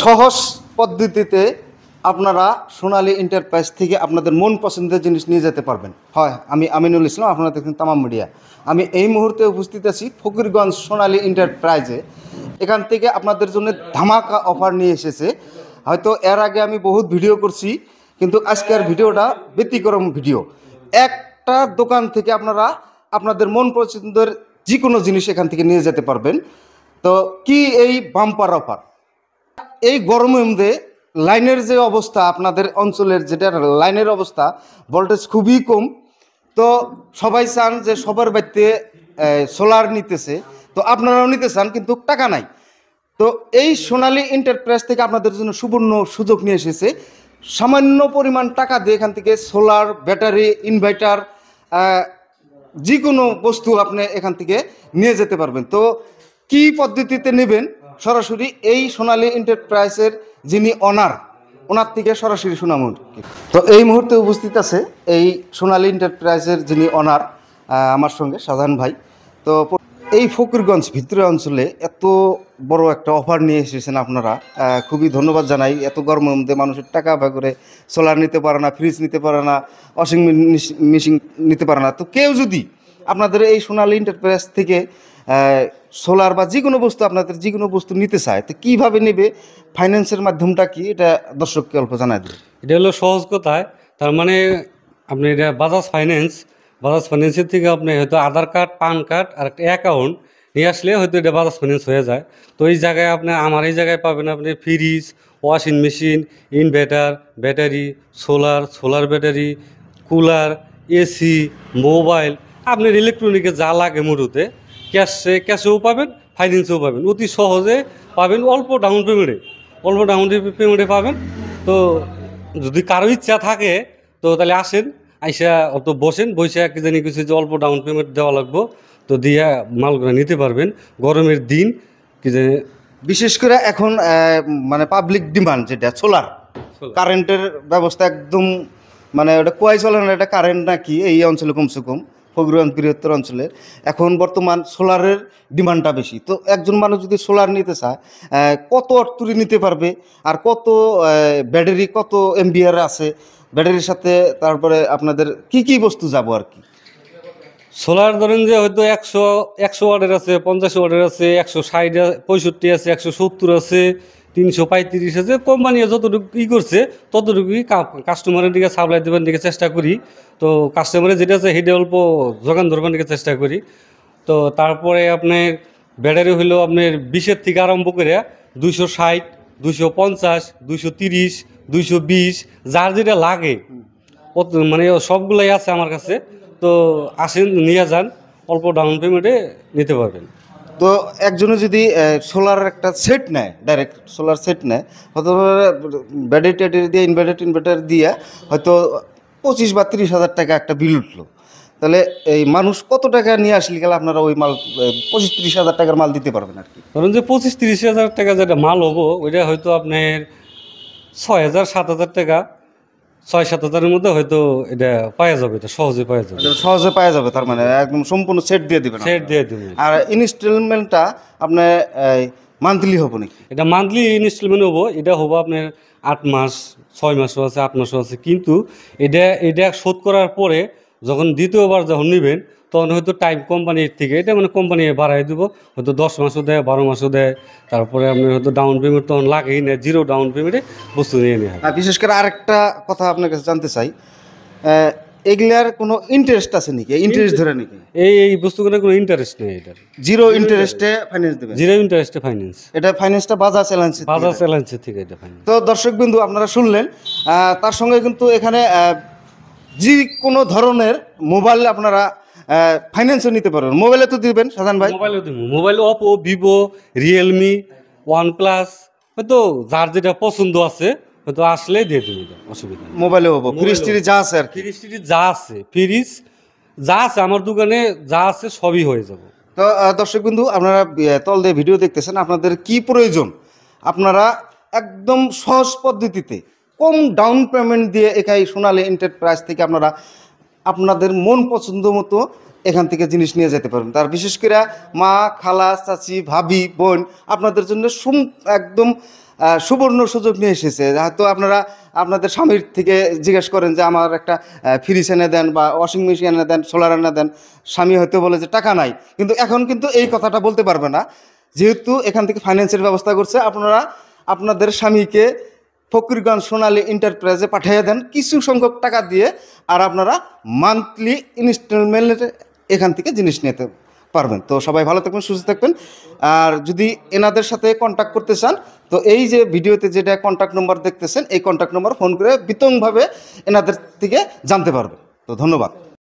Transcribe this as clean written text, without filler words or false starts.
সহজ পদ্ধতিতে আপনারা সোনালী এন্টারপ্রাইজ থেকে আপনাদের মন পছন্দের জিনিস নিয়ে যেতে পারবেন। হয়, আমি আমিনুল ইসলাম, আপনারা দেখছেন তামাম মিডিয়া। আমি এই মুহূর্তে উপস্থিত আছি ফকিরগঞ্জ সোনালী এন্টারপ্রাইজে। এখান থেকে আপনাদের জন্য ধামাকা অফার নিয়ে এসেছে। হয়তো এর আগে আমি বহুত ভিডিও করছি, কিন্তু আজকের ভিডিওটা ব্যতিক্রম ভিডিও। একটা দোকান থেকে আপনারা আপনাদের মন পছন্দের যে কোনো জিনিস এখান থেকে নিয়ে যেতে পারবেন। তো কি এই বাম্পার অফার, এই গরমের মধ্যে লাইনের যে অবস্থা, আপনাদের অঞ্চলের যেটা লাইনের অবস্থা, ভোল্টেজ খুবই কম। তো সবাই চান যে সবার বাড়িতে সোলার নিতেছে, তো আপনারাও নিতে চান, কিন্তু টাকা নাই। তো এই সোনালী এন্টারপ্রাইজ থেকে আপনাদের জন্য সুবর্ণ সুযোগ নিয়ে এসেছে। সামান্য পরিমাণ টাকা দিয়ে এখান থেকে সোলার, ব্যাটারি, ইনভার্টার, যে কোনো বস্তু আপনি এখান থেকে নিয়ে যেতে পারবেন। তো কি পদ্ধতিতে নেবেন, সরাসরি এই সোনালী এন্টারপ্রাইজের যিনি ওনার থেকে সরাসরি শোনাম। তো এই মুহূর্তে উপস্থিত আছে এই সোনালী এন্টারপ্রাইজের যিনি ওনার, আমার সঙ্গে শাহজাহান ভাই। তো এই ফকিরগঞ্জ ভিতরে অঞ্চলে এত বড় একটা অফার নিয়ে এসেছেন আপনারা, খুবই ধন্যবাদ জানাই। এত গরমের মধ্যে মানুষের টাকা ব্যয় করে সোলার নিতে পারে না, ফ্রিজ নিতে পারে না, ওয়াশিং মেশিন নিতে পারে না। তো কেউ যদি আপনাদের এই সোনালী এন্টারপ্রাইজ থেকে সোলার বা যে কোনো বস্তু, আপনাদের যে কোনো বস্তু নিতে চায়, তো কীভাবে নেবে, ফাইন্যান্সের মাধ্যমটা কি, এটা দর্শককে অল্প জানাই দিন। এটা হলো সহজ কথায়, তার মানে আপনি এটা বাজাজ ফাইন্যান্সের থেকে আপনি হয়তো আধার কার্ড, পান কার্ড আর একটা অ্যাকাউন্ট নিয়ে আসলে হয়তো এটা বাজাজ ফাইন্যান্স হয়ে যায়। তো এই জায়গায় আপনি আমার এই জায়গায় পাবেন আপনি fridge, washing machine, inverter, battery, solar battery, cooler, AC, mobile, আপনার ইলেকট্রনিকে যা লাগে মুরুতে ক্যাশেও পাবেন, ফাইন্যান্সেও পাবেন, অতি সহজে পাবেন, অল্প ডাউন পেমেন্টে পাবেন। তো যদি কারো ইচ্ছা থাকে তো তাহলে আসেন, আইসা অত বসে কি জানি কিছু যে অল্প ডাউন পেমেন্ট দেওয়া লাগবো, তো দিয়ে মালগুলো নিতে পারবেন। গরমের দিন কি জানি, বিশেষ করে এখন মানে পাবলিক ডিমান্ড যেটা সোলার, কারেন্টের ব্যবস্থা একদম মানে ওটা কোয়াই চলে না, এটা কারেন্ট নাকি এই অঞ্চলে কমসে কম ফকিরগঞ্জ বৃহত্তর অঞ্চলে এখন বর্তমান সোলারের ডিমান্ডটা বেশি। তো একজন মানুষ যদি সোলার নিতে চায়, কত অর্থুরি নিতে পারবে, আর কত ব্যাটারি, কত এমবিআর আছে ব্যাটারির সাথে, তারপরে আপনাদের কি কি বস্তু যাব আর কি। সোলার ধরেন যে হয়তো 100 ওয়াটের আছে, 50 ওয়াটের আছে, 160, 65 আছে, 170 আছে, 335 আছে। কোম্পানি যতটুকু করছে ততটুকুই কাস্টমারের দিকে সাপ্লাই দেবার দিকে চেষ্টা করি। তো কাস্টমারের যেটা আছে সেটা অল্প যোগান ধরবার দিকে চেষ্টা করি। তো তারপরে আপনার ব্যাটারি হইলো আপনার 20 থেকে আরম্ভ করে 260, 250, 230, 220, যার যেটা লাগে মানে সবগুলাই আছে আমার কাছে। তো আসেন, নিয়ে যান, অল্প ডাউন পেমেন্টে নিতে পারবেন। তো একজনে যদি সোলার একটা সেট নেয়, ডাইরেক্ট সোলার সেট নেয়, হয়তো ব্যাটারি ট্যাটারি দিয়ে ইনভার্টার দিয়ে হয়তো 25 বা 30 হাজার টাকা একটা বিল উঠলো, তাহলে এই মানুষ কত টাকা নিয়ে আসলে গেলে আপনারা ওই মাল 25-30 হাজার টাকার মাল দিতে পারবেন আর কি। ধরুন যে 25-30 হাজার টাকা যেটা মাল হবো, ওইটা হয়তো আপনার 6,000-7,000 টাকা, 6-7 হাজারের মধ্যে হয়তো এটা পাওয়া যাবে, এটা সহজে পাওয়া যাবে। তার মানে একদম সম্পূর্ণ সেট দিয়ে দিবেন, সেট দিয়ে দেবেন। আর ইনস্টলমেন্টটা আপনার মান্থলি হবো নাকি? এটা মান্থলি ইনস্টলমেন্ট হবো, এটা হবো আপনার 8 মাস, 6 মাসও আছে, 8 মাসও আছে। কিন্তু এটা শোধ করার পরে যখন দ্বিতীয়বার যখন নেবেন, তখন হয়তো টাইম কোম্পানির থেকে এটা মানে কোম্পানি বাড়াই দেবো, হয়তো 10 মাসও দেয়, 12 মাসও দেয়। তারপরে আপনার হয়তো ডাউন পেমেন্ট তখন লাগেই না, 0 ডাউন পেমেন্টে বস্তু নিয়ে নেওয়া হয়। বিশেষ করে আরেকটা কথা আপনার কাছে জানতে চাই, এগুলার কোনো ইন্টারেস্ট আছে নাকি? ইন্টারেস্ট ধরে নাকি এই বস্তুগুলোর কোনো ইন্টারেস্ট নেই, এটার 0 ইন্টারেস্টে ফাইন্যান্স দেবেন? 0 ইন্টারেস্টে ফাইন্যান্স। এটা ফাইন্যান্সটা বাজাজ এলায়েন্সের থেকে এটা ফাইন্যান্স। তো দর্শকবিন্দু আপনারা শুনলেন, তার সঙ্গে কিন্তু এখানে যে কোনো ধরনের মোবাইল আপনারা ফাইন্যান্সও নিতে পারবেন। মোবাইলে তো দিবেন শাহজাহান ভাই? মোবাইলও দিব, mobile Oppo, Vivo, Realme, OnePlus, হয়তো যার যেটা পছন্দ আছে হয়তো আসলে দিয়ে দেবো, অসুবিধা নেই। মোবাইলে হবো, ফ্রিজ যা আছে আর কি, ফ্রিজ যা আছে আমার দোকানে যা আছে সবই হয়ে যাবে। তো দর্শকবিন্দু আপনারা তল দিয়ে ভিডিও দেখতেছেন, আপনাদের কি প্রয়োজন আপনারা একদম সহজ পদ্ধতিতে কম ডাউন পেমেন্ট দিয়ে এখানে সোনালী এন্টারপ্রাইজ থেকে আপনারা আপনাদের মন পছন্দ মতো এখান থেকে জিনিস নিয়ে যেতে পারবেন। তার বিশেষ করে মা, খালা, চাচি, ভাবি, বোন আপনাদের জন্য একদম সুবর্ণ সুযোগ নিয়ে এসেছে। হয়তো আপনারা আপনাদের স্বামীর থেকে জিজ্ঞেস করেন যে আমার একটা ফ্রিজ এনে দেন বা ওয়াশিং মেশিন এনে দেন, সোলার এনে দেন। স্বামী হয়তো বলে যে টাকা নাই, কিন্তু এখন কিন্তু এই কথাটা বলতে পারবে না, যেহেতু এখান থেকে ফাইন্যান্সের ব্যবস্থা করছে। আপনারা আপনাদের স্বামীকে ফকিরগঞ্জ সোনালী এন্টারপ্রাইজে পাঠিয়ে দেন কিছু সংখ্যক টাকা দিয়ে, আর আপনারা মান্থলি ইনস্টলমেন্টে এখান থেকে জিনিস নিতে পারবেন। তো সবাই ভালো থাকবেন, সুস্থ থাকবেন। আর যদি এনাদের সাথে কন্ট্যাক্ট করতে চান, তো এই যে ভিডিওতে যেটা কন্ট্যাক্ট নম্বর দেখতেছেন, এই কন্ট্যাক্ট নম্বর ফোন করে বিতংভাবে এনাদের থেকে জানতে পারবেন। তো ধন্যবাদ।